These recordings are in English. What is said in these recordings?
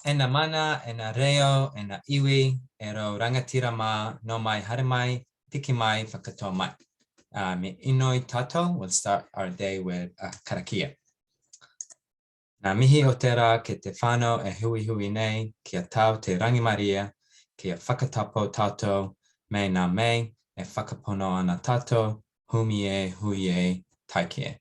E nā mana, e nā reo, e nā iwi, e rau rangatira mā, no mai hare mai, tiki mai, whakatoa mai. Me inoi tato, we'll start our day with karakia. Nā mihi o te rā ke te whānau e hui hui nei, kia tau te rangimaria, kia whakatapo tato, me nā mei, e whakapono ana tato, hui e, taikie.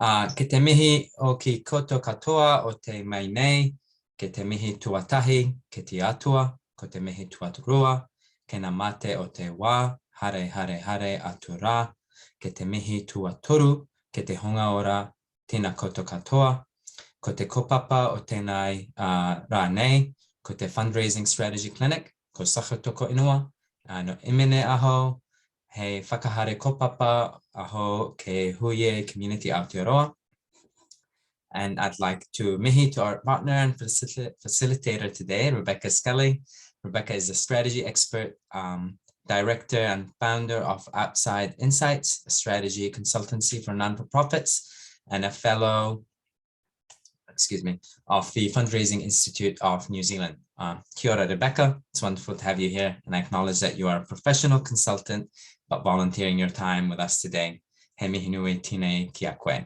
Ke te mihi o ki koto katoa o te mai nei, ke te mihi tuatahi, ke te atua, ko te mihi tuaturua, ke nā mate o te wā, hare atu rā, ke te mihi tuatoru, ke te honga ora, tina koto katoa, ko te kopapa o tēnei rā nei, ko te Fundraising Strategy Clinic, ko Sakatoko Inua, no imene aho, hei whakahare kopapa aho ke Hui E community Aotearoa. And I'd like to mihi to our partner and facilitator today, Rebecca Scelly. Rebecca is a strategy expert, director and founder of Outside Insights, a strategy consultancy for non-for-profits, and a fellow, of the Fundraising Institute of New Zealand. Kia ora, Rebecca. It's wonderful to have you here, and I acknowledge that you are a professional consultant, but volunteering your time with us today. He mihi nui tine kia koe.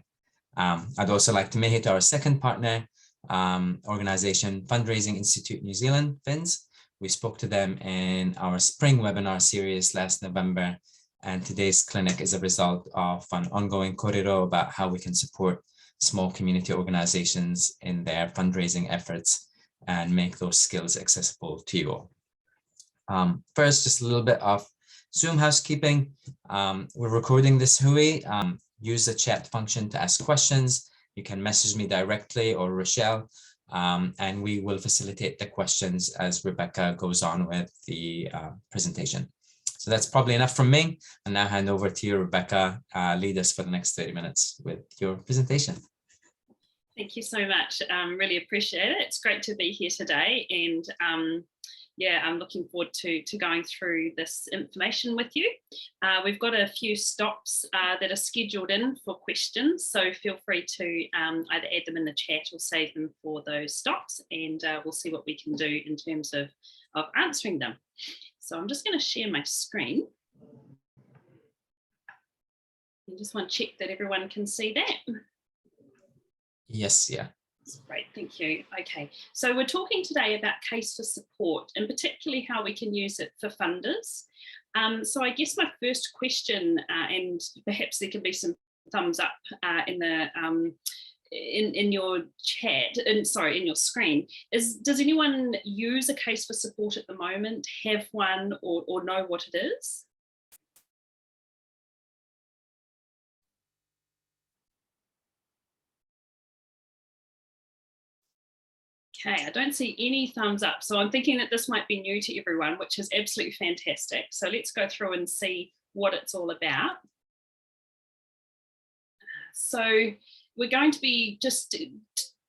I'd also like to mihi to our second partner organization, Fundraising Institute New Zealand, FINZ. We spoke to them in our spring webinar series last November, and today's clinic is a result of an ongoing korero about how we can support small community organizations in their fundraising efforts and make those skills accessible to you all. First, just a little bit of Zoom housekeeping. We're recording this Hui. Use the chat function to ask questions. You can message me directly or Rochelle, and we will facilitate the questions as Rebecca goes on with the presentation. So that's probably enough from me. And now hand over to you, Rebecca. Lead us for the next 30 minutes with your presentation. Thank you so much. Really appreciate it. It's great to be here today. And yeah, I'm looking forward to going through this information with you. We've got a few stops that are scheduled in for questions, so feel free to either add them in the chat or save them for those stops, and we'll see what we can do in terms of answering them. So I'm just going to share my screen. I just want to check that everyone can see that. Yes, yeah. Great, thank you. Okay, so we're talking today about case for support, and particularly how we can use it for funders. So I guess my first question, and perhaps there can be some thumbs up in the in your chat, in your screen, is does anyone use a case for support at the moment, have one, or know what it is? Okay, I don't see any thumbs up, so I'm thinking that this might be new to everyone, which is absolutely fantastic. So let's go through and see what it's all about. So we're going to be just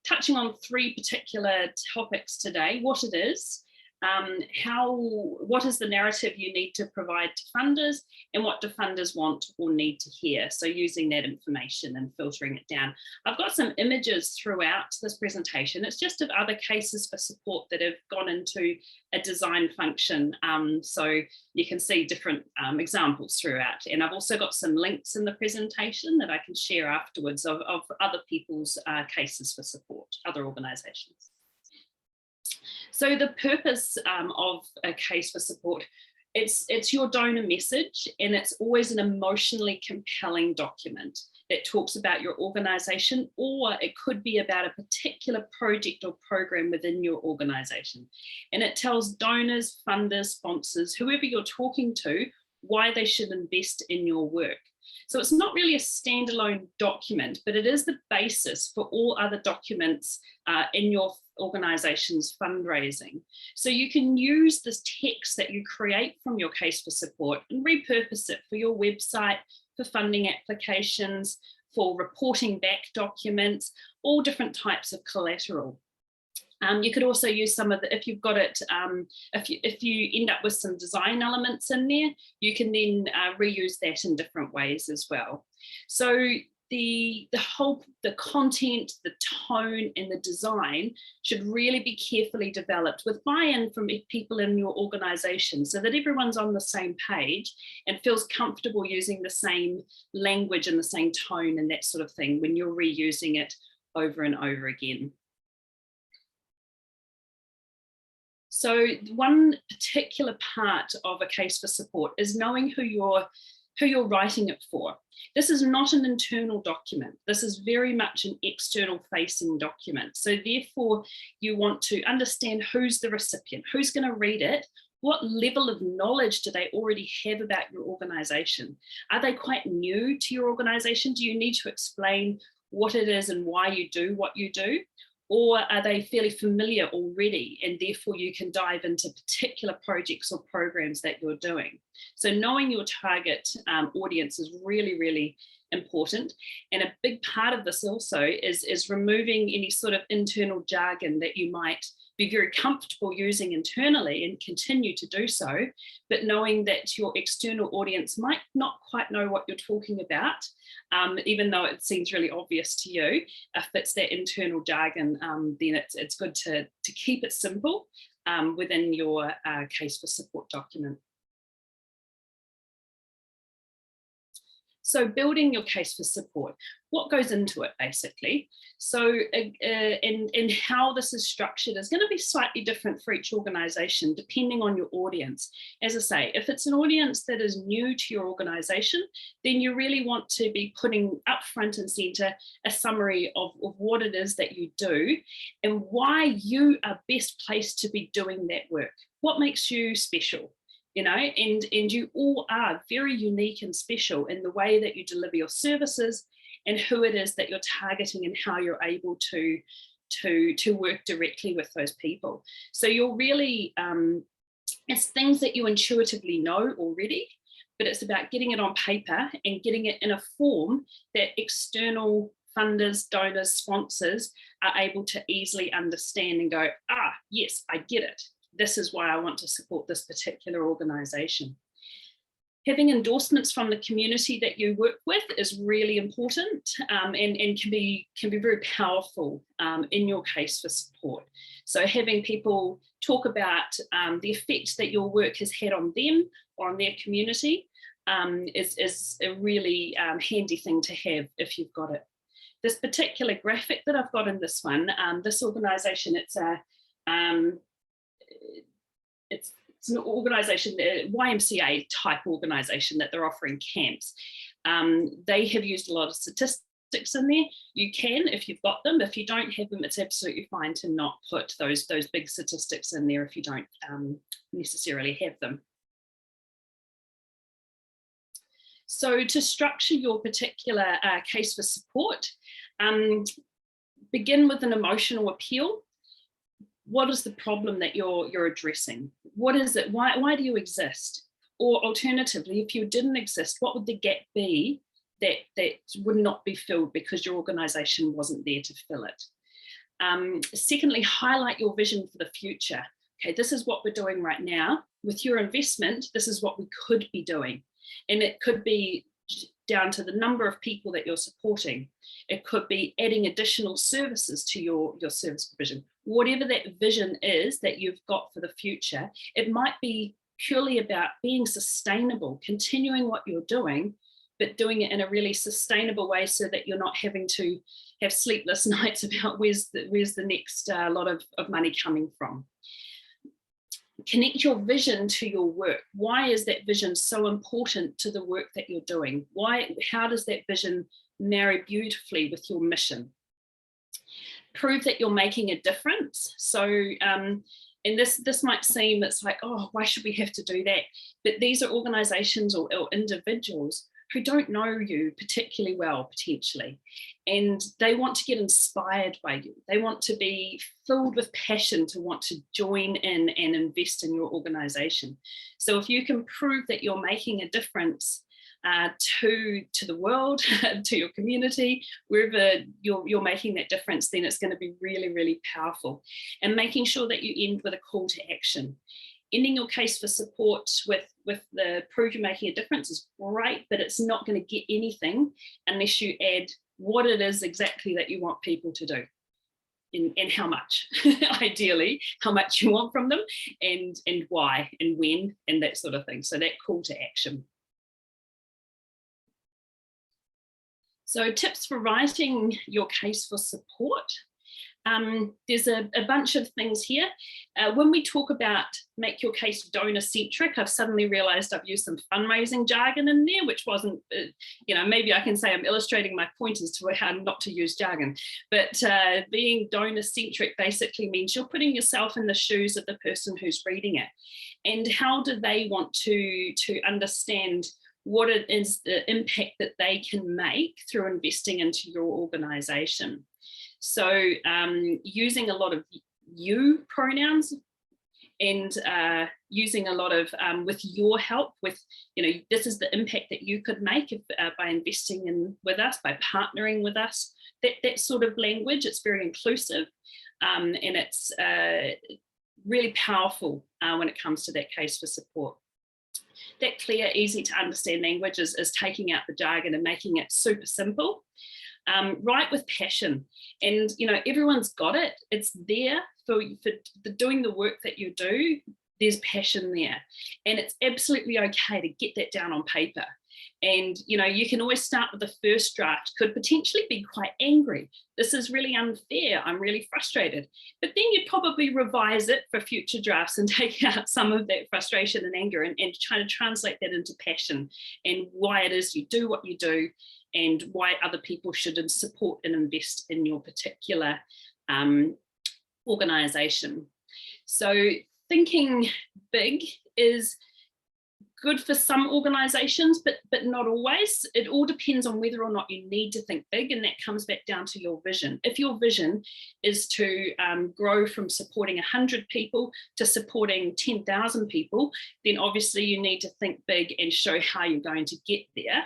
touching on 3 particular topics today: what it is, what is the narrative you need to provide to funders, and what do funders want or need to hear. So using that information and filtering it down. I've got some images throughout this presentation. It's just of other cases for support that have gone into a design function. So you can see different examples throughout. And I've also got some links in the presentation that I can share afterwards of other people's cases for support, other organisations. So the purpose of a case for support, it's your donor message, and it's always an emotionally compelling document that talks about your organisation, or it could be about a particular project or program within your organisation. And it tells donors, funders, sponsors, whoever you're talking to, why they should invest in your work. So it's not really a standalone document, but it is the basis for all other documents in your organisation's fundraising. So you can use this text that you create from your case for support and repurpose it for your website, for funding applications, for reporting back documents, all different types of collateral. You could also use some of the, if you've got it, if you end up with some design elements in there, you can then reuse that in different ways as well. So the content, the tone, and the design should really be carefully developed with buy-in from people in your organization, so that everyone's on the same page and feels comfortable using the same language and the same tone and that sort of thing when you're reusing it over and over again. So one particular part of a case for support is knowing who you're writing it for. This is not an internal document. This is very much an external facing document. So therefore you want to understand who's the recipient, who's going to read it, what level of knowledge do they already have about your organization? Are they quite new to your organization? Do you need to explain what it is and why you do what you do? Or are they fairly familiar already, and therefore you can dive into particular projects or programs that you're doing? So knowing your target audience is really, really important. And a big part of this also is removing any sort of internal jargon that you might be very comfortable using internally and continue to do so, but knowing that your external audience might not quite know what you're talking about, even though it seems really obvious to you. If it's that internal jargon, then it's good to keep it simple within your case for support document. So building your case for support, what goes into it basically? So and how this is structured is going to be slightly different for each organisation depending on your audience. As I say, if it's an audience that is new to your organisation, then you really want to be putting up front and centre a summary of what it is that you do and why you are best placed to be doing that work. What makes you special? You know, and you all are very unique and special in the way that you deliver your services and who it is that you're targeting and how you're able to work directly with those people. So you're really, it's things that you intuitively know already, but it's about getting it on paper and getting it in a form that external funders, donors, sponsors are able to easily understand and go, ah, yes, I get it. This is why I want to support this particular organisation. Having endorsements from the community that you work with is really important and can be very powerful in your case for support. So having people talk about the effect that your work has had on them or on their community is a really handy thing to have if you've got it. This particular graphic that I've got in this one, this organisation, it's an organisation, YMCA type organisation that they're offering camps. They have used a lot of statistics in there. You can if you've got them. If you don't have them, it's absolutely fine to not put those big statistics in there if you don't necessarily have them. So to structure your particular case for support, begin with an emotional appeal. What is the problem that you're addressing? What is it? Why do you exist? Or alternatively, if you didn't exist, what would the gap be that would not be filled because your organisation wasn't there to fill it? Secondly, highlight your vision for the future. Okay, this is what we're doing right now. With your investment, this is what we could be doing. And it could be down to the number of people that you're supporting. It could be adding additional services to your service provision. Whatever that vision is that you've got for the future, it might be purely about being sustainable, continuing what you're doing, but doing it in a really sustainable way so that you're not having to have sleepless nights about where's the next lot of money coming from. Connect your vision to your work. Why is that vision so important to the work that you're doing? How does that vision marry beautifully with your mission? Prove that you're making a difference. So, and this might seem, it's like, oh, why should we have to do that? But these are organizations or individuals who don't know you particularly well, potentially, and they want to get inspired by you. They want to be filled with passion to want to join in and invest in your organization. So if you can prove that you're making a difference to the world, to your community, wherever you're making that difference, then it's going to be really, really powerful. And making sure that you end with a call to action. Ending your case for support with the prove you're making a difference is great, but it's not going to get anything unless you add what it is exactly that you want people to do. And how much, ideally, how much you want from them, and why and when, and that sort of thing. So that call to action. So tips for writing your case for support. There's a bunch of things here. When we talk about make your case donor-centric, I've suddenly realized I've used some fundraising jargon in there, which wasn't, maybe I can say I'm illustrating my point as to how not to use jargon. But being donor-centric basically means you're putting yourself in the shoes of the person who's reading it. And how do they want to understand what it is, the impact that they can make through investing into your organization. So using a lot of you pronouns and using a lot of with your help, with, this is the impact that you could make if, by investing in with us, by partnering with us, that sort of language. It's very inclusive and it's really powerful when it comes to that case for support. That clear, easy to understand language is taking out the jargon and making it super simple. Write with passion, and everyone's got it. It's there for doing the work that you do. There's passion there, and it's absolutely okay to get that down on paper. And you can always start with the first draft. Could potentially be quite angry. This is really unfair. I'm really frustrated. But then you'd probably revise it for future drafts and take out some of that frustration and anger and try to translate that into passion and why it is you do what you do, and why other people should support and invest in your particular organization. So thinking big is good for some organizations, but not always. It all depends on whether or not you need to think big, and that comes back down to your vision. If your vision is to grow from supporting 100 people to supporting 10,000 people, then obviously you need to think big and show how you're going to get there.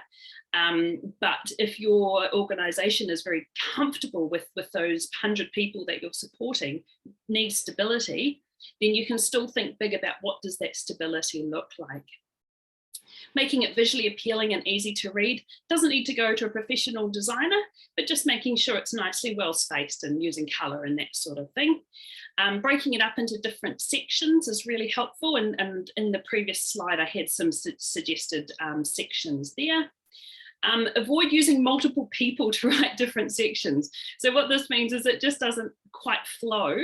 But if your organization is very comfortable with those 100 people that you're supporting, need stability, then you can still think big about what does that stability look like. Making it visually appealing and easy to read. Doesn't need to go to a professional designer, but just making sure it's nicely well spaced and using color and that sort of thing. Breaking it up into different sections is really helpful, and in the previous slide I had some suggested sections there. Avoid using multiple people to write different sections. So what this means is it just doesn't quite flow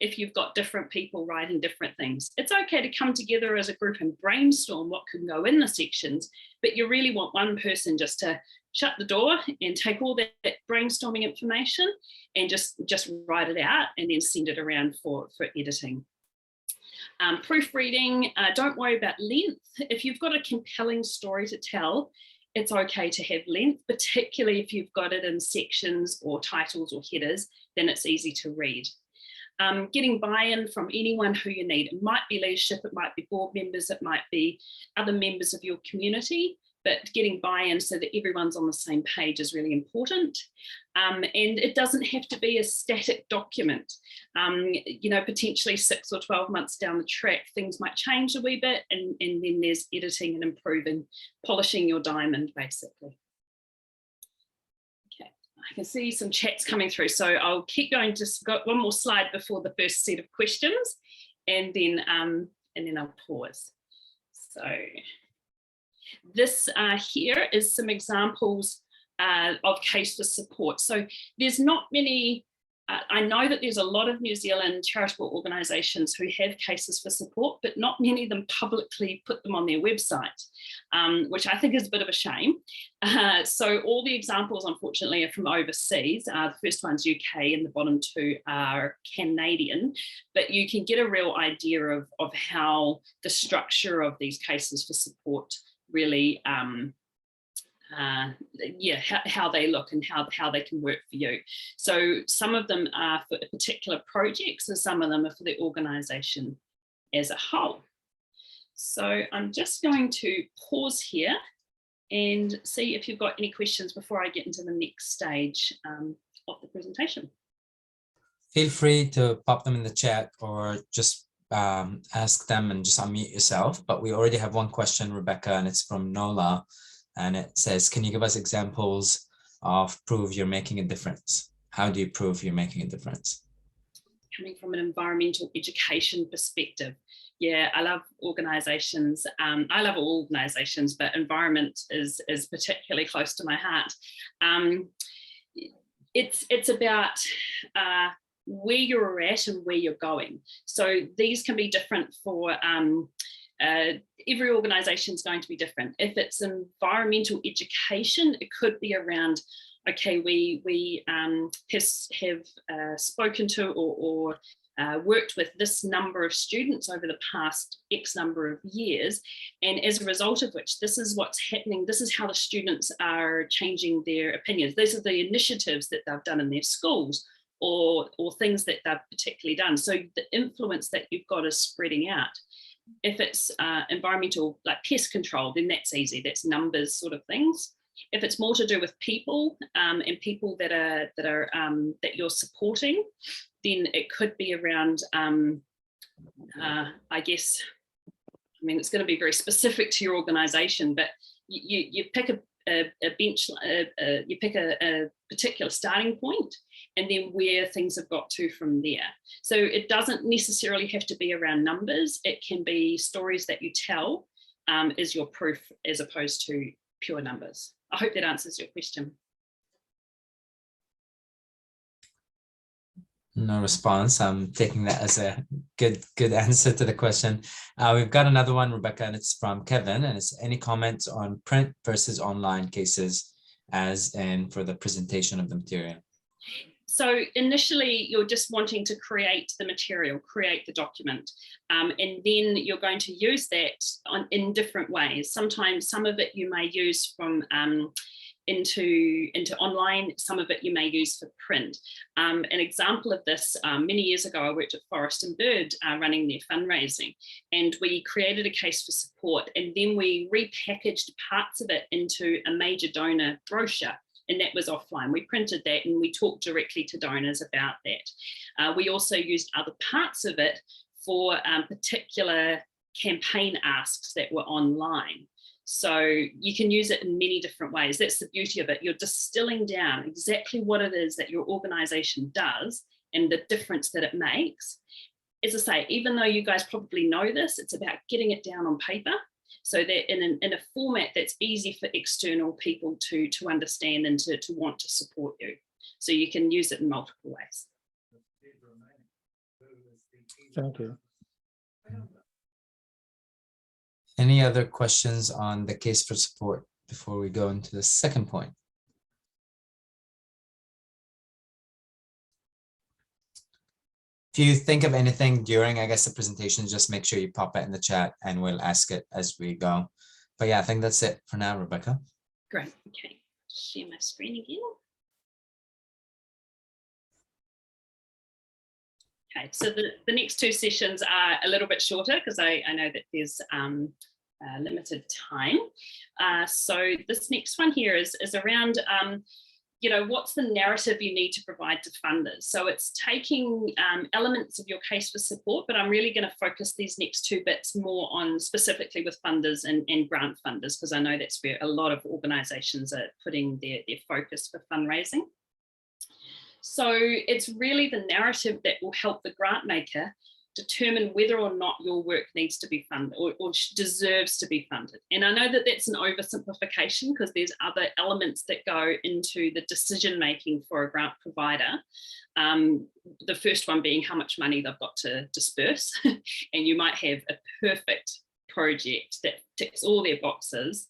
if you've got different people writing different things. It's okay to come together as a group and brainstorm what can go in the sections, but you really want one person just to shut the door and take all that brainstorming information and just write it out and then send it around for editing. Proofreading, don't worry about length. If you've got a compelling story to tell, it's okay to have length, particularly if you've got it in sections or titles or headers, then it's easy to read. Getting buy-in from anyone who you need. It might be leadership, it might be board members, it might be other members of your community, but getting buy-in so that everyone's on the same page is really important. And it doesn't have to be a static document. Potentially 6 or 12 months down the track, things might change a wee bit, and then there's editing and improving, polishing your diamond, basically. Okay, I can see some chats coming through, so I'll keep going. Just got one more slide before the first set of questions, and then I'll pause. So this here is some examples of case for support. So there's not many, I know that there's a lot of New Zealand charitable organisations who have cases for support, but not many of them publicly put them on their website, which I think is a bit of a shame. So all the examples, unfortunately, are from overseas. The first one's UK and the bottom two are Canadian, but you can get a real idea of how the structure of these cases for support really how they look and how they can work for you. So some of them are for particular projects and some of them are for the organisation as a whole. So I'm just going to pause here and see if you've got any questions before I get into the next stage of the presentation. Feel free to pop them in the chat or just ask them and just unmute yourself. But we already have one question, Rebecca, and it's from Nola. And it says, can you give us examples of prove you're making a difference? How do you prove you're making a difference? Coming from an environmental education perspective. Yeah, I love organisations. I love all organisations, but environment is particularly close to my heart. It's about where you're at and where you're going. So these can be different for every organisation is going to be different. If it's environmental education, it could be around, okay, we have spoken to or worked with this number of students over the past X number of years, and as a result of which, this is what's happening, this is how the students are changing their opinions. These are the initiatives that they've done in their schools, or things that they've particularly done. So the influence that you've got is spreading out. If it's environmental, like pest control, then that's easy, that's numbers sort of things. If it's more to do with people and people that you're supporting, then it could be around, I guess, I mean, it's going to be very specific to your organisation, but you pick you pick a particular starting point, and then where things have got to from there. So it doesn't necessarily have to be around numbers. It can be stories that you tell is your proof, as opposed to pure numbers. I hope that answers your question. No response. I'm taking that as a good answer to the question. We've got another one, Rebecca, and it's from Kevin, and it's any comments on print versus online cases as in for the presentation of the material? So initially, you're just wanting to create the material, create the document, and then you're going to use that in different ways. Sometimes some of it you may use from into online, some of it you may use for print. An example of this, many years ago, I worked at Forest and Bird running their fundraising, and we created a case for support, and then we repackaged parts of it into a major donor brochure. And that was offline. We printed that and we talked directly to donors about that. We also used other parts of it for particular campaign asks that were online. So you can use it in many different ways. That's the beauty of it. You're distilling down exactly what it is that your organisation does and the difference that it makes. As I say, even though you guys probably know this, it's about getting it down on paper, so that in a format that's easy for external people to understand and to want to support you. So you can use it in multiple ways. Thank you. Any other questions on the case for support before we go into the second point? If you think of anything during, I guess, the presentation, just make sure you pop it in the chat and we'll ask it as we go. But yeah, I think that's it for now, Rebecca. Great, okay. Share my screen again. Okay, so the next two sessions are a little bit shorter because I know that there's limited time. So this next one here is around you know, what's the narrative you need to provide to funders? So it's taking elements of your case for support, but I'm really going to focus these next two bits more on specifically with funders and grant funders, because I know that's where a lot of organisations are putting their focus for fundraising. So it's really the narrative that will help the grant maker determine whether or not your work needs to be funded or deserves to be funded. And I know that that's an oversimplification because there's other elements that go into the decision making for a grant provider. The first one being how much money they've got to disperse. And you might have a perfect project that ticks all their boxes,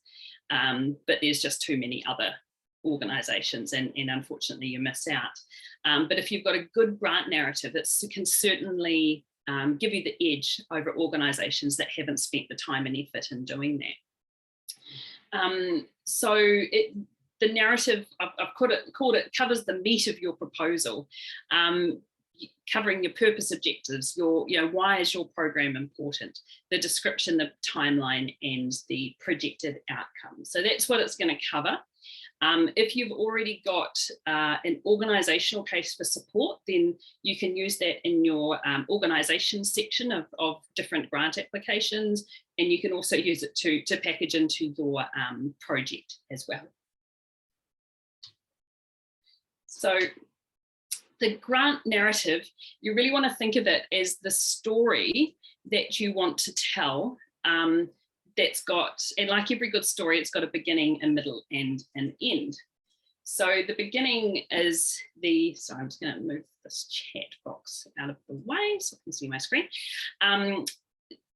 but there's just too many other organisations and unfortunately you miss out. But if you've got a good grant narrative, it can certainly give you the edge over organisations that haven't spent the time and effort in doing that. So the narrative, I've called it covers the meat of your proposal, covering your purpose objectives, why is your program important, the description, the timeline, and the projected outcome. So that's what it's going to cover. If you've already got an organisational case for support, then you can use that in your organisation section of different grant applications, and you can also use it to package into your project as well. So the grant narrative, you really want to think of it as the story that you want to tell, that's got, and like every good story, it's got a beginning, a middle, and an end. So the beginning is sorry, I'm just going to move this chat box out of the way so I can see my screen.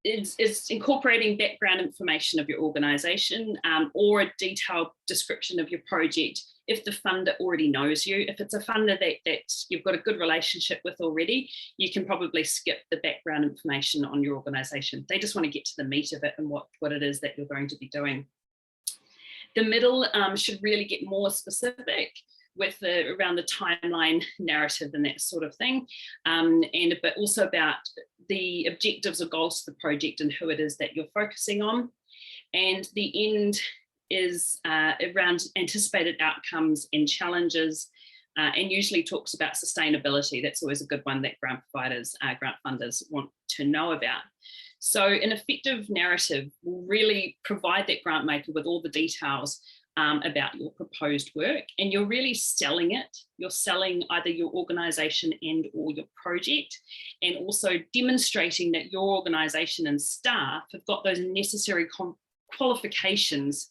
It's incorporating background information of your organisation, or a detailed description of your project if the funder already knows you. If it's a funder that you've got a good relationship with already, you can probably skip the background information on your organisation. They just want to get to the meat of it and what it is that you're going to be doing. The middle should really get more specific with around the timeline narrative and that sort of thing, but also about the objectives or goals of the project and who it is that you're focusing on. And the end is around anticipated outcomes and challenges, and usually talks about sustainability. That's always a good one that grant providers, grant funders want to know about. So an effective narrative will really provide that grant maker with all the details about your proposed work, and you're really selling it. You're selling either your organisation and or your project, and also demonstrating that your organisation and staff have got those necessary qualifications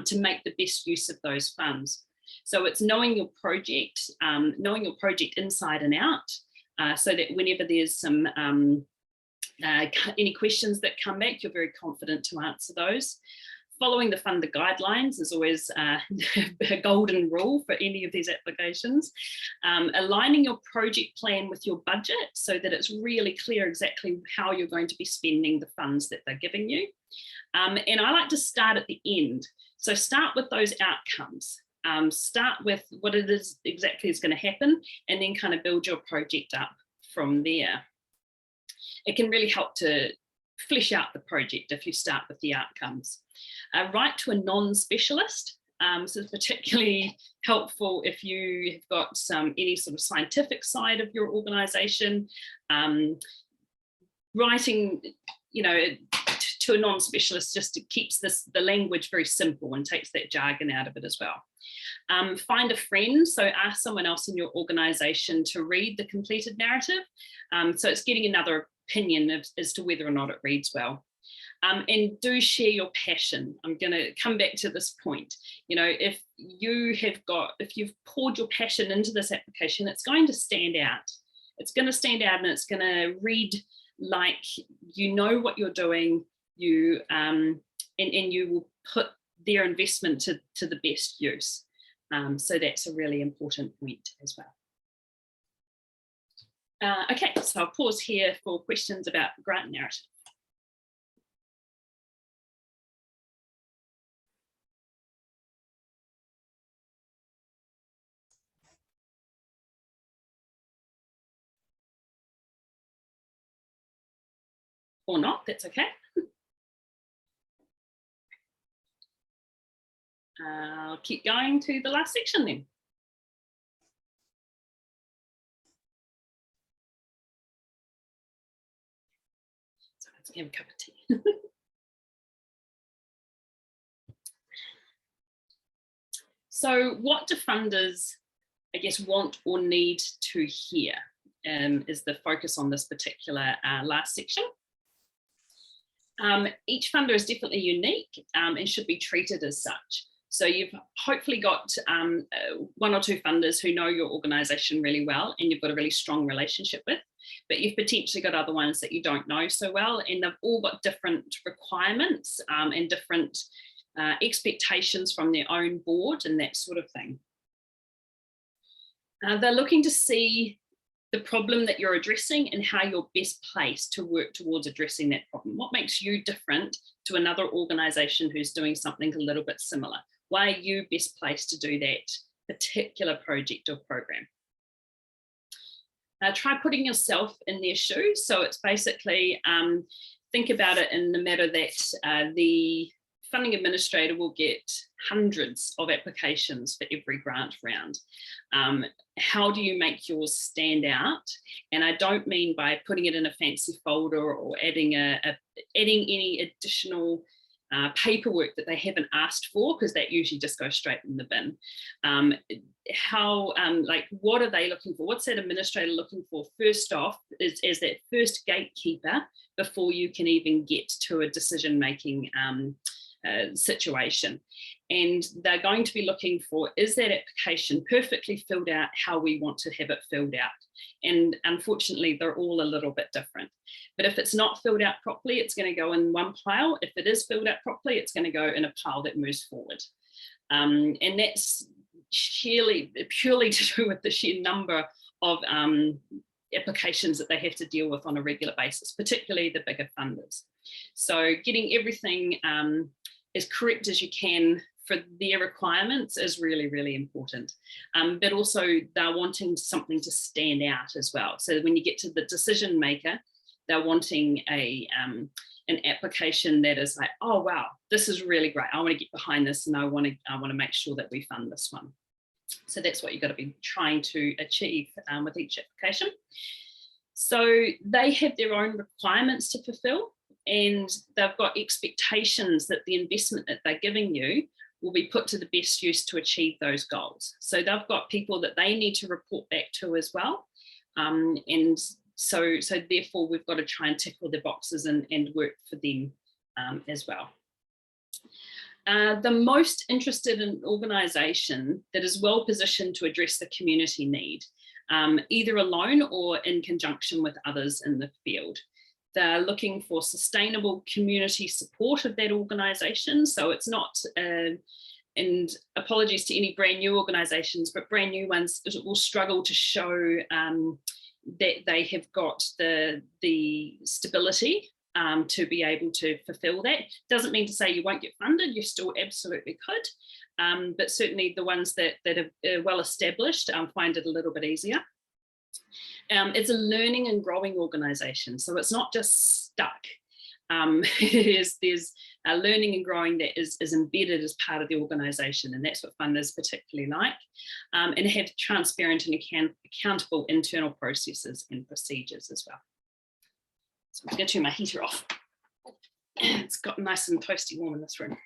to make the best use of those funds. So it's knowing your project inside and out, so that whenever there's some any questions that come back, you're very confident to answer those. Following the funder guidelines is always a golden rule for any of these applications. Aligning your project plan with your budget so that it's really clear exactly how you're going to be spending the funds that they're giving you. And I like to start at the end. So start with those outcomes. Start with what it is exactly is going to happen, and then kind of build your project up from there. It can really help to flesh out the project if you start with the outcomes. Write to a non-specialist. So it's particularly helpful if you have got any sort of scientific side of your organisation. Writing, to a non-specialist just keeps the language very simple and takes that jargon out of it as well. Find a friend, so ask someone else in your organisation to read the completed narrative. So it's getting another opinion as to whether or not it reads well. And do share your passion. I'm going to come back to this point. If you've poured your passion into this application, it's going to stand out. It's going to stand out, and it's going to read like you know what you're doing. And you will put their investment to the best use. So that's a really important point as well. Okay, so I'll pause here for questions about grant narrative. Or not, that's okay. I'll keep going to the last section then. So let's have a cup of tea. So what do funders, I guess, want or need to hear is the focus on this particular last section. Each funder is definitely unique and should be treated as such. So you've hopefully got one or two funders who know your organisation really well and you've got a really strong relationship with, but you've potentially got other ones that you don't know so well, and they've all got different requirements and different expectations from their own board and that sort of thing. They're looking to see the problem that you're addressing and how you're best placed to work towards addressing that problem. What makes you different to another organisation who's doing something a little bit similar? Why are you best placed to do that particular project or program? Try putting yourself in their shoes. So it's basically, think about it in the matter that the funding administrator will get hundreds of applications for every grant round. How do you make yours stand out? And I don't mean by putting it in a fancy folder or adding any additional paperwork that they haven't asked for, because that usually just goes straight in the bin. Like, what are they looking for? What's that administrator looking for first off, is that first gatekeeper before you can even get to a decision-making situation. And they're going to be looking for, is that application perfectly filled out how we want to have it filled out? And unfortunately, they're all a little bit different. But if it's not filled out properly, it's going to go in one pile. If it is filled out properly, it's going to go in a pile that moves forward. And that's purely to do with the sheer number of applications that they have to deal with on a regular basis, particularly the bigger funders. So getting everything as correct as you can for their requirements is really, really important. But also they're wanting something to stand out as well. So when you get to the decision maker, they're wanting an application that is like, oh wow, this is really great. I want to get behind this, and I want to make sure that we fund this one. So that's what you've got to be trying to achieve with each application. So they have their own requirements to fulfill, and they've got expectations that the investment that they're giving you will be put to the best use to achieve those goals. So they've got people that they need to report back to as well. And so therefore we've got to try and tick all the boxes and work for them as well. The most interested in organisation that is well positioned to address the community need, either alone or in conjunction with others in the field. They're looking for sustainable community support of that organisation. So it's not, and apologies to any brand new organisations, but brand new ones will struggle to show that they have got the stability to be able to fulfill that. Doesn't mean to say you won't get funded, you still absolutely could, but certainly the ones that are well established find it a little bit easier. It's a learning and growing organisation, so it's not just stuck. There's a learning and growing that is embedded as part of the organisation, and that's what funders particularly like, and have transparent and accountable internal processes and procedures as well. So I'm going to turn my heater off. It's got nice and toasty warm in this room.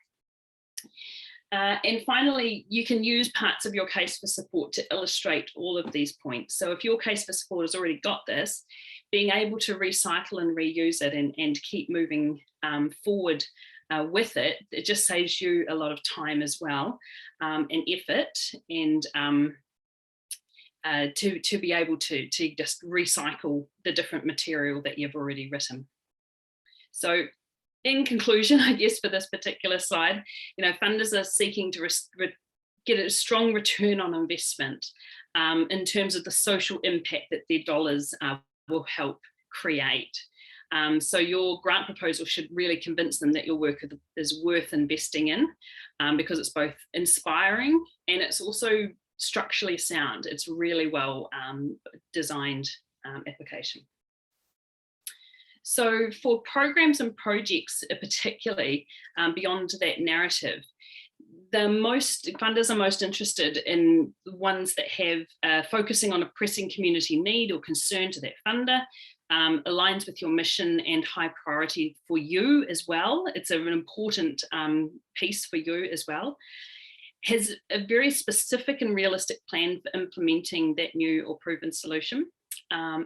And finally, you can use parts of your case for support to illustrate all of these points. So if your case for support has already got this, being able to recycle and reuse it and keep moving forward with it, it just saves you a lot of time as well, and effort, and to be able to just recycle the different material that you've already written. So in conclusion, I guess for this particular slide, funders are seeking to get a strong return on investment in terms of the social impact that their dollars will help create. So your grant proposal should really convince them that your work is worth investing in, because it's both inspiring and it's also structurally sound. It's really well designed application. So for programs and projects particularly, beyond that narrative, funders are most interested in ones that have focusing on a pressing community need or concern to that funder, aligns with your mission and high priority for you as well. It's an important piece for you as well. Has a very specific and realistic plan for implementing that new or proven solution,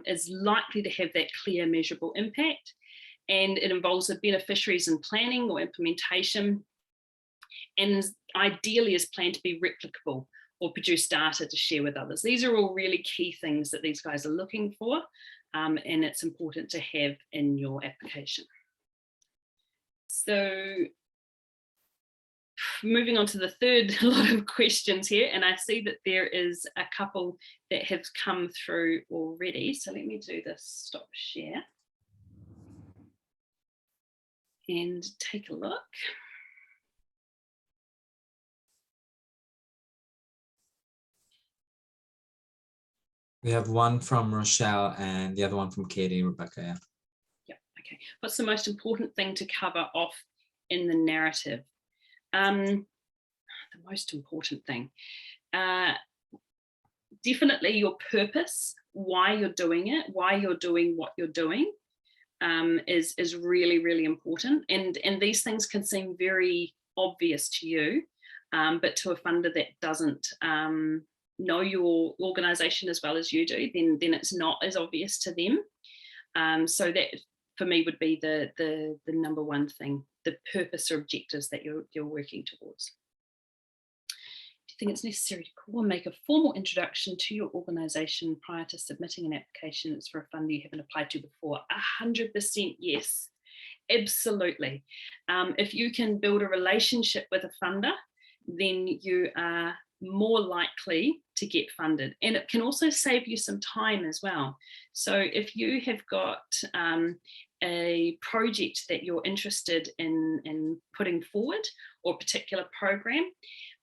is likely to have that clear measurable impact, and it involves the beneficiaries in planning or implementation, and ideally is planned to be replicable or produce data to share with others. These are all really key things that these guys are looking for, and it's important to have in your application. So moving on to the third lot of questions here, and I see that there is a couple that have come through already. So let me do this stop share and take a look. We have one from Rochelle and the other one from Katie, Rebecca. Yeah, okay. What's the most important thing to cover off in the narrative? The most important thing, definitely your purpose, why you're doing it, why you're doing what you're doing, is really, really important. And these things can seem very obvious to you, but to a funder that doesn't know your organisation as well as you do, then it's not as obvious to them. So that for me would be the number one thing, the purpose or objectives that you're working towards. Do you think it's necessary to call and make a formal introduction to your organisation prior to submitting an application? It's for a fund you haven't applied to before. 100% yes, absolutely. If you can build a relationship with a funder, then you are more likely to get funded, and it can also save you some time as well. So if you have got a project that you're interested in putting forward, or a particular program,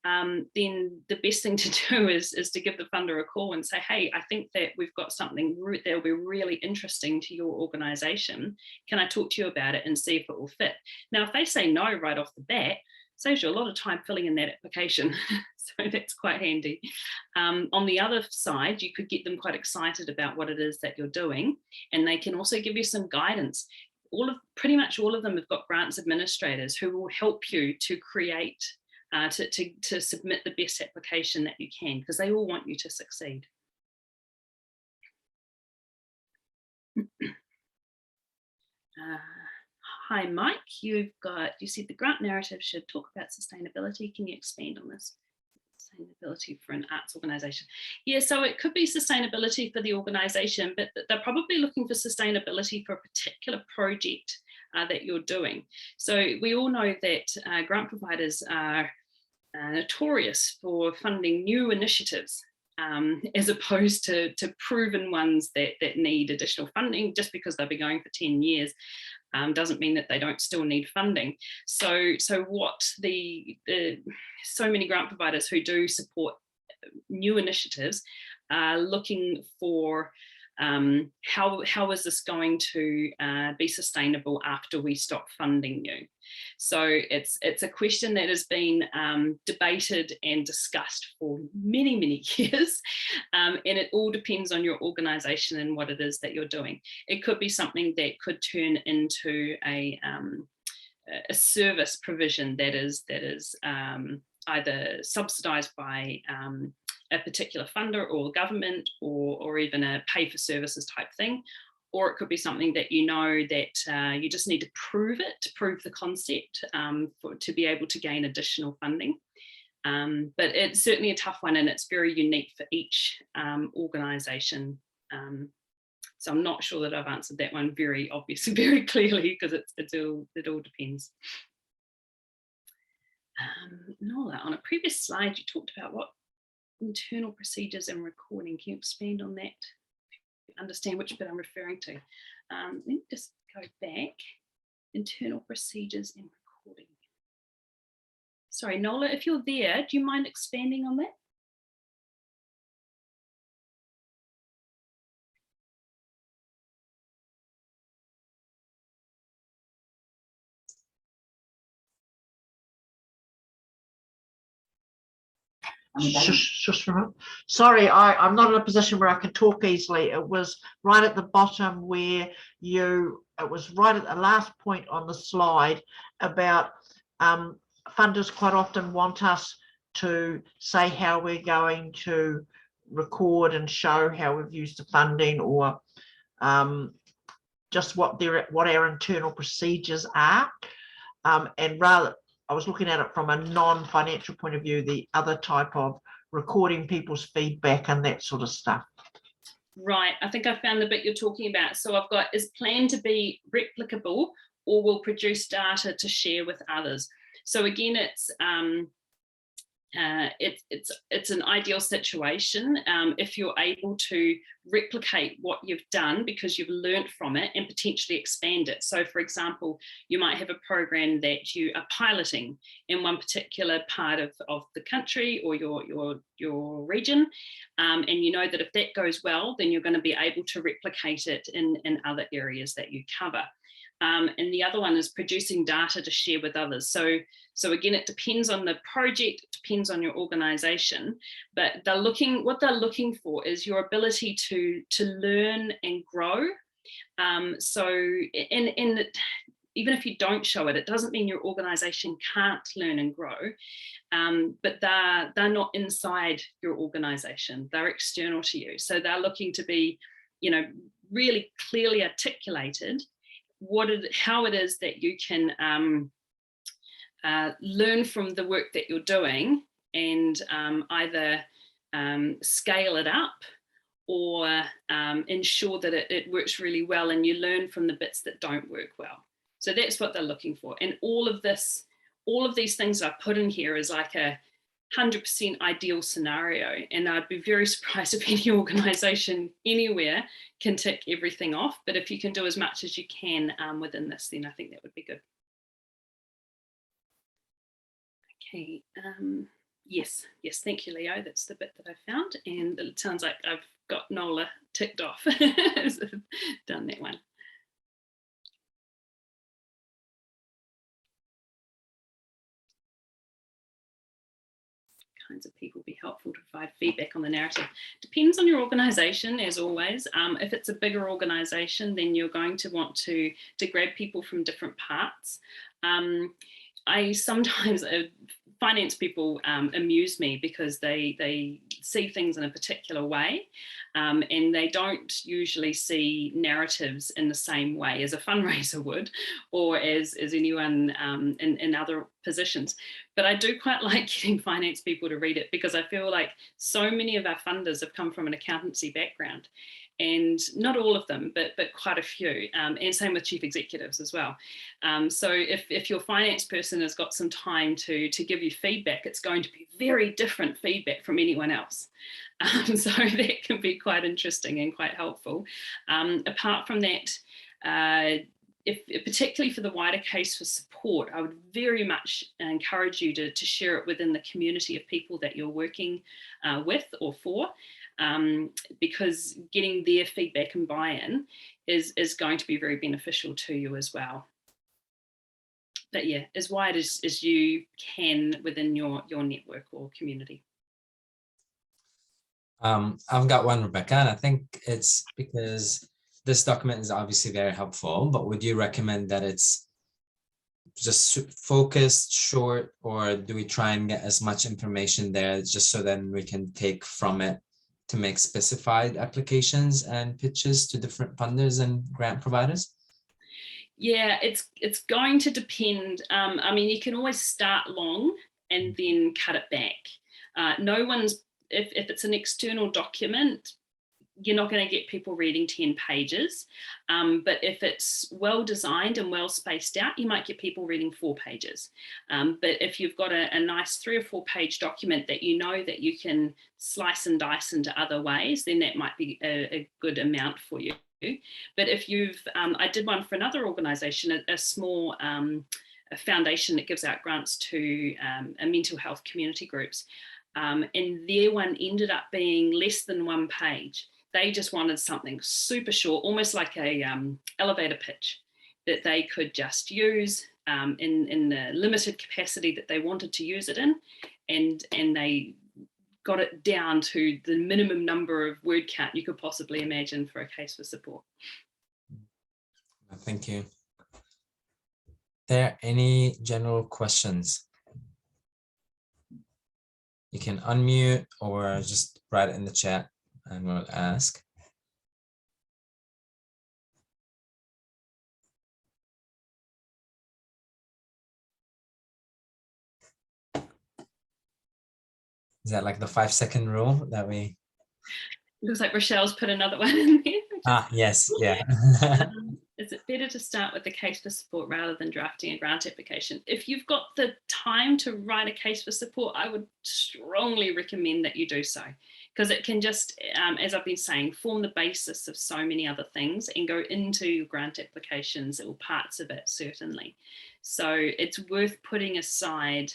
then the best thing to do is to give the funder a call and say, hey, I think that we've got something that will be really interesting to your organisation. Can I talk to you about it and see if it will fit? Now, if they say no right off the bat, saves you a lot of time filling in that application. So that's quite handy. On the other side, you could get them quite excited about what it is that you're doing, and they can also give you some guidance. Pretty much all of them have got grants administrators who will help you to create, to submit the best application that you can, because they all want you to succeed. Hi, Mike, you said the grant narrative should talk about sustainability. Can you expand on this? Sustainability for an arts organisation. Yeah, so it could be sustainability for the organisation, but they're probably looking for sustainability for a particular project that you're doing. So we all know that grant providers are notorious for funding new initiatives, as opposed to proven ones that need additional funding. Just because they've been going for 10 years doesn't mean that they don't still need funding. So what so many grant providers who do support new initiatives are looking for how is this going to be sustainable after we stop funding you? So it's a question that has been debated and discussed for many, many years, and it all depends on your organisation and what it is that you're doing. It could be something that could turn into a service provision that is either subsidised by a particular funder or government, or even a pay for services type thing. Or it could be something that you know that you just need to prove the concept to be able to gain additional funding. But it's certainly a tough one, and it's very unique for each organisation. So I'm not sure that I've answered that one very obviously, very clearly, because it all depends. Nola, on a previous slide, you talked about what internal procedures and recording. Can you expand on that? Understand which bit I'm referring to. Let me just go back. Internal procedures and recording. Sorry, Nola, if you're there, do you mind expanding on that? Sorry, I'm not in a position where I can talk easily. It was right at the bottom where it was right at the last point on the slide about funders quite often want us to say how we're going to record and show how we've used the funding, or just what our internal procedures are. And rather, I was looking at it from a non-financial point of view, the other type of recording people's feedback and that sort of stuff. Right, I think I found the bit you're talking about. So I've got, is planned to be replicable or will produce data to share with others. So again, it's an ideal situation if you're able to replicate what you've done because you've learned from it and potentially expand it. So for example, you might have a program that you are piloting in one particular part of the country or your region, and you know that if that goes well, then you're going to be able to replicate it in other areas that you cover. And the other one is producing data to share with others. So again, it depends on the project, it depends on your organization, but what they're looking for is your ability to learn and grow. Even if you don't show it, it doesn't mean your organization can't learn and grow, but they're not inside your organization, they're external to you. So they're looking to be, really clearly articulated how it is that you can learn from the work that you're doing and either scale it up or ensure that it works really well and you learn from the bits that don't work well. So that's what they're looking for. And all of these things I've put in here is like a 100% ideal scenario. And I'd be very surprised if any organization anywhere can tick everything off. But if you can do as much as you can within this, then I think that would be good. Okay. Yes, thank you, Leo. That's the bit that I found. And it sounds like I've got NOLA ticked off. Done that one. Kinds of people be helpful to provide feedback on the narrative. Depends on your organization, as always. If it's a bigger organization, then you're going to want to grab people from different parts. I sometimes finance people amuse me because they see things in a particular way, and they don't usually see narratives in the same way as a fundraiser would, or as anyone in other positions. But I do quite like getting finance people to read it because I feel like so many of our funders have come from an accountancy background. And not all of them, but quite a few, and same with chief executives as well. So if your finance person has got some time to give you feedback, it's going to be very different feedback from anyone else. So that can be quite interesting and quite helpful. Apart from that, particularly for the wider case for support, I would very much encourage you to share it within the community of people that you're working with or for. Because getting their feedback and buy-in is going to be very beneficial to you as well. But yeah, as wide as you can within your network or community. I've got one, Rebecca, and I think it's because this document is obviously very helpful, but would you recommend that it's just focused, short, or do we try and get as much information there just so then we can take from it to make specified applications and pitches to different funders and grant providers? Yeah, it's going to depend. I mean, you can always start long and then cut it back. If it's an external document, you're not going to get people reading 10 pages. But if it's well designed and well spaced out, you might get people reading 4 pages. But if you've got a nice 3 or 4 page document that you know that you can slice and dice into other ways, then that might be a good amount for you. But if I did one for another organization, a small a foundation that gives out grants to mental health community groups. And their one ended up being less than 1 page. They just wanted something super short, almost like a elevator pitch that they could just use in the limited capacity that they wanted to use it in. And they got it down to the minimum number of word count you could possibly imagine for a case for support. Thank you. Are there any general questions? You can unmute or just write it in the chat and we'll ask. Is that like the 5-second rule that we... Looks like Rochelle's put another one in there. Yes, yeah. Is it better to start with the case for support rather than drafting a grant application? If you've got the time to write a case for support, I would strongly recommend that you do so, because it can just, as I've been saying, form the basis of so many other things and go into your grant applications or parts of it, certainly. So it's worth putting aside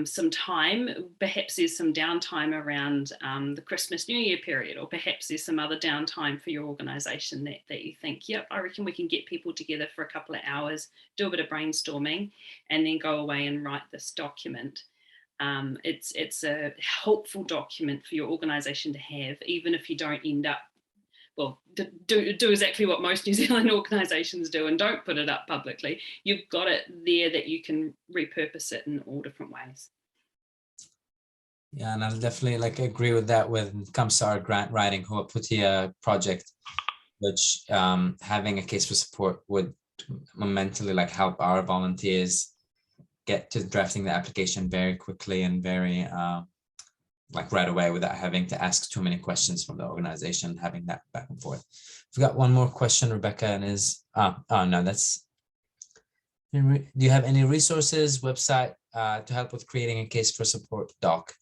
some time. Perhaps there's some downtime around the Christmas New Year period, or perhaps there's some other downtime for your organisation that you think, yep, I reckon we can get people together for a couple of hours, do a bit of brainstorming, and then go away and write this document. It's a helpful document for your organisation to have, even if you don't end up, well, do exactly what most New Zealand organisations do and don't put it up publicly. You've got it there that you can repurpose it in all different ways. Yeah, and I'll definitely agree with that when it comes to our grant writing Aotearoa project, which having a case for support would mentally help our volunteers get to drafting the application very quickly and very right away, without having to ask too many questions from the organization, having that back and forth. We've got one more question, Rebecca, and is, do you have any resources, website to help with creating a case for support doc?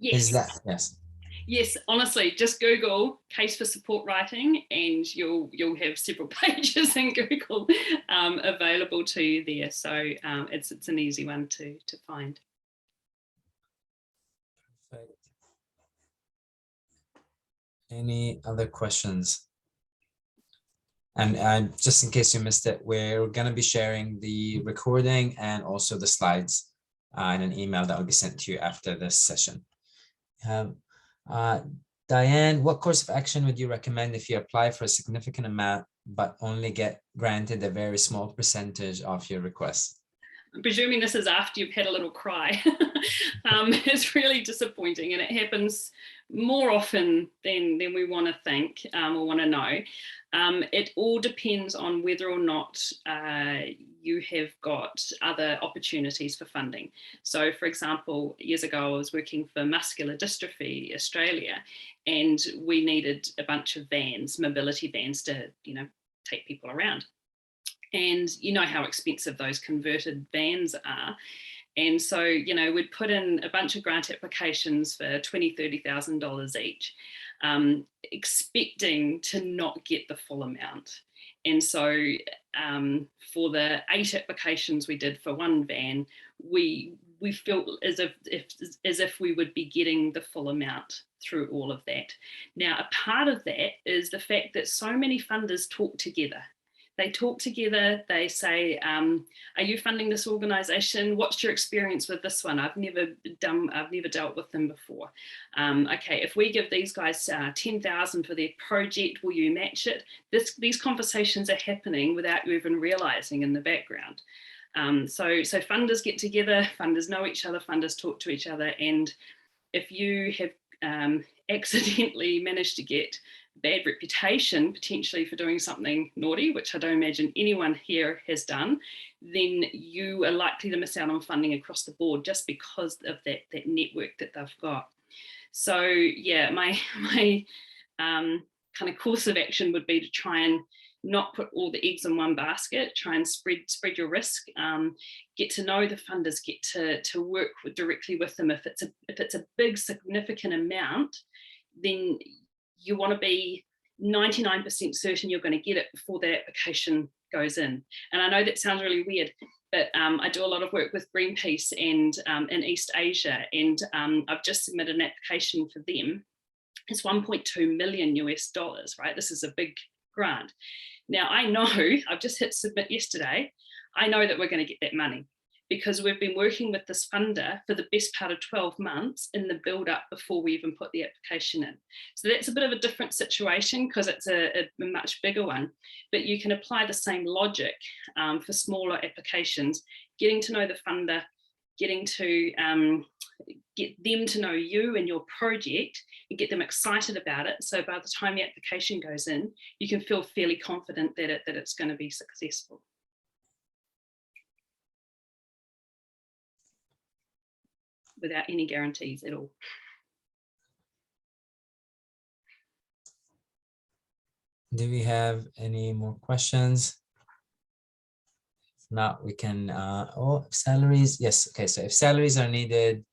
Yes. Yes. Yes, honestly, just Google case for support writing and you'll have several pages in Google available to you there. So it's an easy one to find. Perfect. Any other questions? And just in case you missed it, we're going to be sharing the recording and also the slides in an email that will be sent to you after this session. Diane, what course of action would you recommend if you apply for a significant amount but only get granted a very small percentage of your request? I'm presuming this is after you've had a little cry. It's really disappointing, and it happens more often than we want to think or want to know. It all depends on whether or not you have got other opportunities for funding. So, for example, years ago, I was working for Muscular Dystrophy Australia, and we needed a bunch of vans, mobility vans, to take people around. And you know how expensive those converted vans are. And so, we'd put in a bunch of grant applications for $20,000, $30,000 each, expecting to not get the full amount. And so for the 8 applications we did for one van, we felt as if we would be getting the full amount through all of that. Now, a part of that is the fact that so many funders talk together. They talk together, they say, are you funding this organisation? What's your experience with this one? I've never dealt with them before. Okay, if we give these guys 10,000 for their project, will you match it? These conversations are happening without you even realising in the background. So funders get together, funders know each other, funders talk to each other, and if you have accidentally managed to get bad reputation potentially for doing something naughty, which I don't imagine anyone here has done, then you are likely to miss out on funding across the board just because of that network that they've got. So yeah, my kind of course of action would be to try and not put all the eggs in one basket, try and spread your risk, get to know the funders, get to work directly with them. If it's a big significant amount, then you want to be 99% certain you're going to get it before the application goes in. And I know that sounds really weird, but I do a lot of work with Greenpeace and in East Asia, and I've just submitted an application for them. It's $1.2 million US, right? This is a big grant. Now I know, I've just hit submit yesterday, I know that we're going to get that money, because we've been working with this funder for the best part of 12 months in the build up before we even put the application in. So that's a bit of a different situation because it's a much bigger one, but you can apply the same logic for smaller applications, getting to know the funder, getting to get them to know you and your project and get them excited about it. So by the time the application goes in, you can feel fairly confident that it's going to be successful. Without any guarantees at all. Do we have any more questions? If not, we can, salaries. Yes, okay, so if salaries are needed,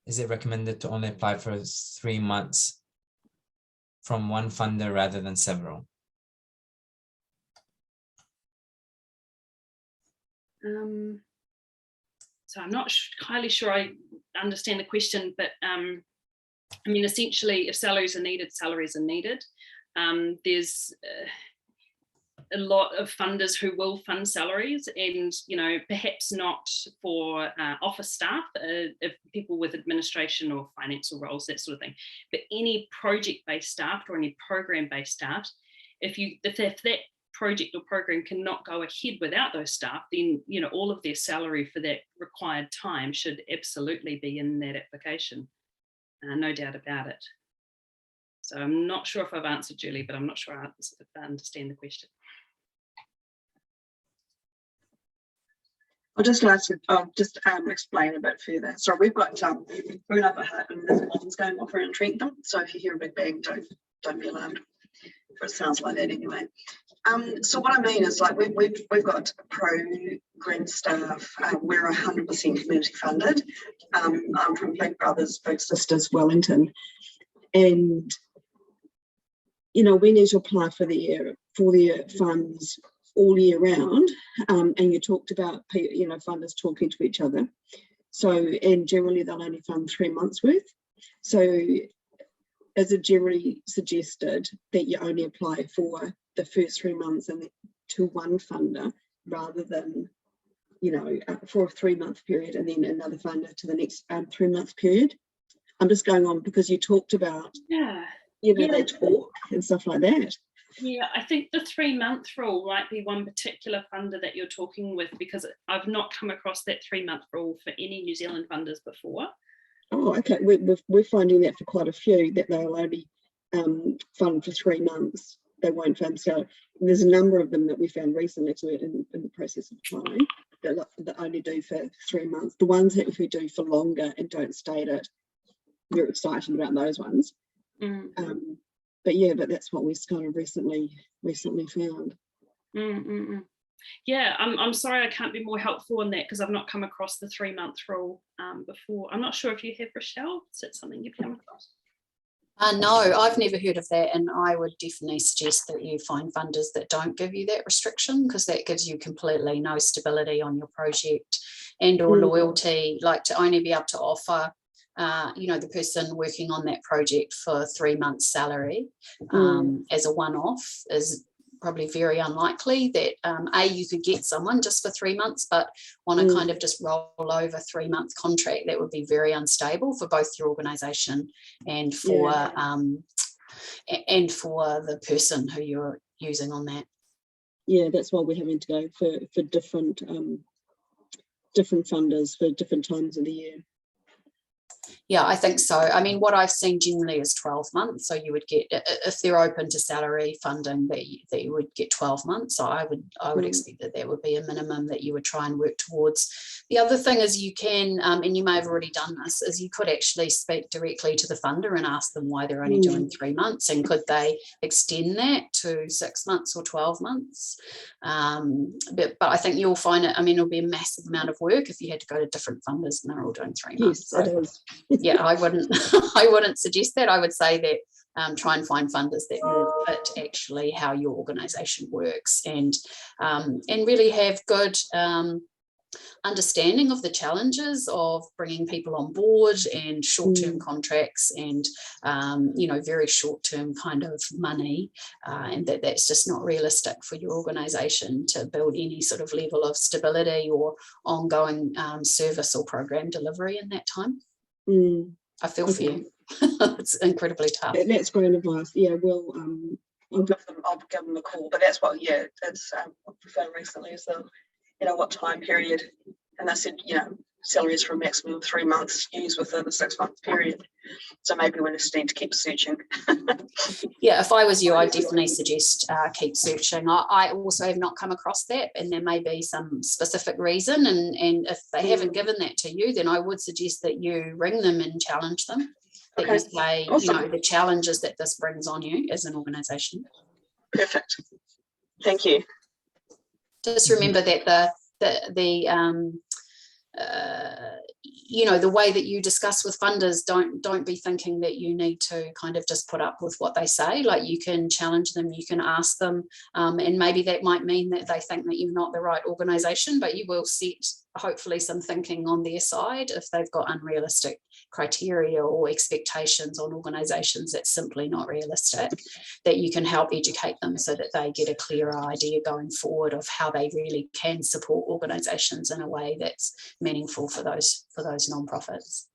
is it recommended to only apply for 3 months from one funder rather than several? So I'm not entirely sure I understand the question, but I mean, essentially, if salaries are needed, salaries are needed. There's a lot of funders who will fund salaries, and perhaps not for office staff, if people with administration or financial roles, that sort of thing. But any project-based staff or any program-based staff, if that project or program cannot go ahead without those staff, then all of their salary for that required time should absolutely be in that application. No doubt about it. So I'm not sure if I've answered, Julie, but I'm not sure I understand the question. I'll just explain a bit further. So we've got we're up at heart, and there's bombs going off around Trentham. So if you hear a big bang, don't be alarmed. It sounds like that anyway. So what I mean is, like, we've got program staff. We're 100% community funded. I'm from Big Brothers Big Sisters Wellington, and we need to apply for the funds all year round. And you talked about funders talking to each other. So, and generally they'll only fund 3 months worth. So, as it generally suggested, that you only apply for the first 3 months and to one funder, rather than for a 3-month period and then another funder to the next 3-month period. I'm just going on because you talked about they talk and stuff like that. Yeah, I think the 3-month rule might be one particular funder that you're talking with, because I've not come across that 3-month rule for any New Zealand funders before. Oh, okay. We're finding that for quite a few, that they'll only fund for 3 months. They won't fund. So there's a number of them that we found recently, so we're in the process of applying, that only do for 3 months. The ones that if we do for longer and don't state it, we're excited about those ones. But that's what we've kind of recently found. Yeah, I'm sorry I can't be more helpful in that, because I've not come across the 3-month rule before. I'm not sure if you have, Rochelle. Is that something you've come across? No, I've never heard of that, and I would definitely suggest that you find funders that don't give you that restriction, because that gives you completely no stability on your project and or loyalty, like to only be able to offer the person working on that project for 3 months salary as a one-off is probably very unlikely. That you could get someone just for 3 months, but on a kind of just roll over 3-month contract, that would be very unstable for both your organisation and for the person who you're using on that. Yeah, that's why we're having to go for different funders for different times of the year. Yeah, I think so. I mean, what I've seen generally is 12 months. So you would get, if they're open to salary funding, that you would get 12 months. So I would expect that would be a minimum that you would try and work towards. The other thing is you can, and you may have already done this, is you could actually speak directly to the funder and ask them why they're only doing 3 months, and could they extend that to 6 months or 12 months. But I think you'll find it, I mean, it'll be a massive amount of work if you had to go to different funders and they're all doing 3 months. Yes, it is. Yeah, I wouldn't suggest that. I would say that try and find funders that more fit actually how your organisation works, and really have good understanding of the challenges of bringing people on board, and short-term contracts, and very short-term kind of money, and that's just not realistic for your organisation to build any sort of level of stability or ongoing service or program delivery in that time. I feel for you. It's incredibly tough. That's great advice. Yeah, I'll give them a call. But that's what, it's what we found recently is what time period, and they said salaries for a maximum of 3 months used within a 6-month period. So maybe we just need to keep searching. Yeah, if I was you, I'd definitely suggest keep searching. I also have not come across that, and there may be some specific reason, and if they haven't given that to you, then I would suggest that you ring them and challenge them. That you say, awesome. The challenges that this brings on you as an organisation. Perfect. Thank you. Just remember that the way that you discuss with funders, don't be thinking that you need to kind of just put up with what they say. Like, you can challenge them, you can ask them, and maybe that might mean that they think that you're not the right organisation, but you will set hopefully some thinking on their side if they've got unrealistic criteria or expectations on organisations that's simply not realistic, that you can help educate them so that they get a clearer idea going forward of how they really can support organisations in a way that's meaningful for those non-profits.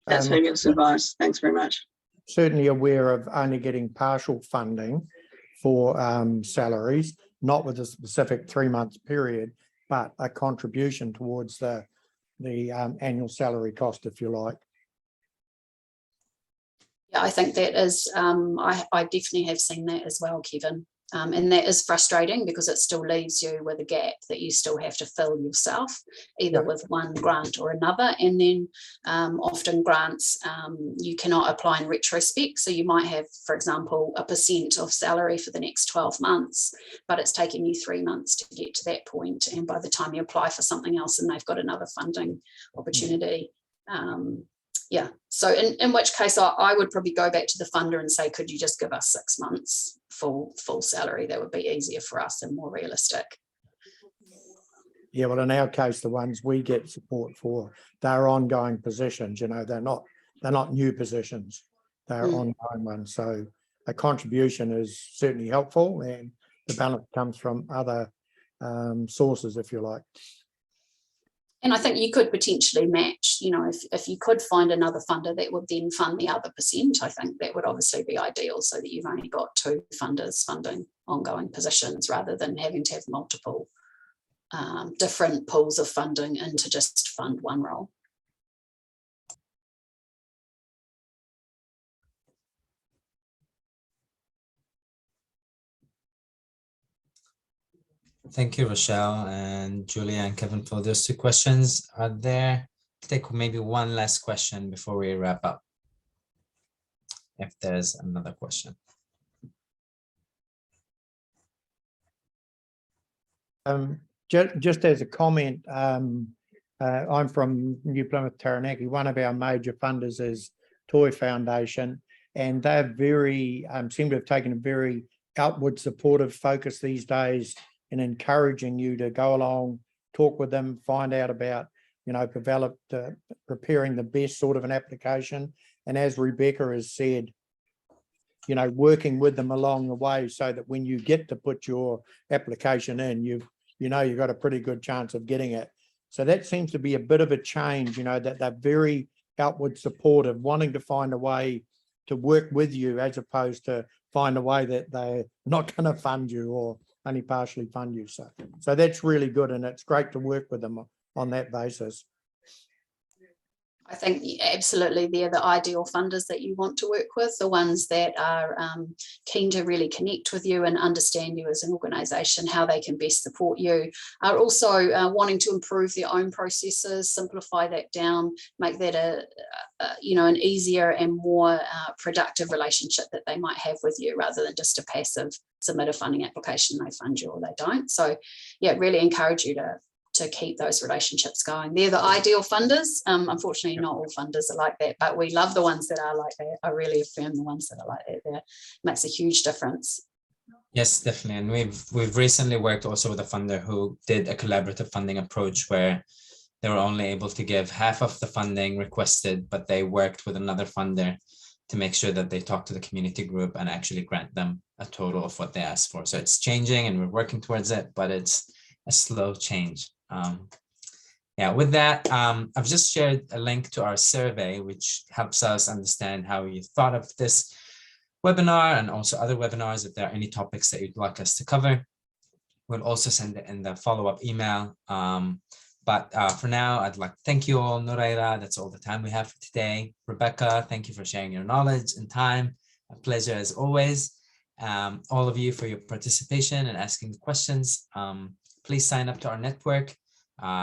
That's fabulous advice. Thanks very much. Certainly aware of only getting partial funding for salaries, not with a specific 3-month period, but a contribution towards the annual salary cost, if you like. Yeah, I think that is, I definitely have seen that as well, Kevin. And that is frustrating because it still leaves you with a gap that you still have to fill yourself, either with one grant or another. And then often grants, you cannot apply in retrospect. So you might have, for example, 1% of salary for the next 12 months, but it's taken you 3 months to get to that point. And by the time you apply for something else and they've got another funding opportunity, yeah, so in which case I would probably go back to the funder and say, could you just give us 6 months full salary? That would be easier for us and more realistic. Yeah, well, in our case, the ones we get support for, they're ongoing positions. You know, they're not new positions. They're ongoing ones. So a contribution is certainly helpful, and the balance comes from other sources, if you like. And I think you could potentially match, you know, if you could find another funder that would then fund the other percent, I think that would obviously be ideal, so that you've only got 2 funders funding ongoing positions rather than having to have multiple different pools of funding in to just fund one role. Thank you, Rochelle and Julia and Kevin, for those 2 questions. Are there, take maybe one last question before we wrap up, if there's another question. Just as a comment, I'm from New Plymouth, Taranaki. One of our major funders is Toy Foundation, and they're very, seem to have taken a very outward supportive focus these days in encouraging you to go along, talk with them, find out about, you know, preparing the best sort of an application. And as Rebecca has said, you know, working with them along the way so that when you get to put your application in, you've got a pretty good chance of getting it. So that seems to be a bit of a change, you know, that they're very outward supportive, wanting to find a way to work with you as opposed to find a way that they're not going to fund you or only partially fund you. So that's really good, and it's great to work with them on that basis. I think absolutely they're the ideal funders that you want to work with, the ones that are keen to really connect with you and understand you as an organisation, how they can best support you, are also wanting to improve their own processes, simplify that down, make that an easier and more productive relationship that they might have with you, rather than just a passive submit a funding application, they fund you or they don't. So yeah, really encourage you to keep those relationships going. They're the ideal funders. Unfortunately, not all funders are like that, but we love the ones that are like that. I really affirm the ones that are like that. That makes a huge difference. Yes, definitely. And we've recently worked also with a funder who did a collaborative funding approach where they were only able to give half of the funding requested, but they worked with another funder to make sure that they talk to the community group and actually grant them a total of what they asked for. So it's changing and we're working towards it, but it's a slow change. Yeah, with that, I've just shared a link to our survey, which helps us understand how you thought of this webinar and also other webinars, if there are any topics that you'd like us to cover. We'll also send it in the follow-up email. But for now, I'd like to thank you all. Noreira, that's all the time we have for today. Rebecca, thank you for sharing your knowledge and time. A pleasure as always. All of you for your participation and asking the questions. Please sign up to our network,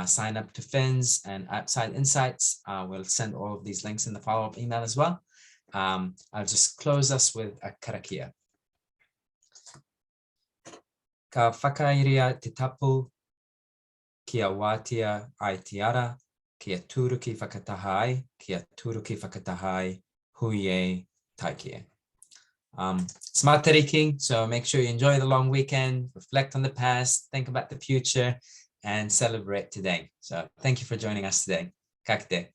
sign up to FINS and Outside Insights. We'll send all of these links in the follow-up email as well. I'll just close us with a karakia. Ka whakairia te tapu, kia wātia ai tiara, kia tūruki whakataha ai, kia tūruki whakataha ai, hui e taikia. Smart tariki, so make sure you enjoy the long weekend, reflect on the past, think about the future, and celebrate today. So thank you for joining us today. Ka kite.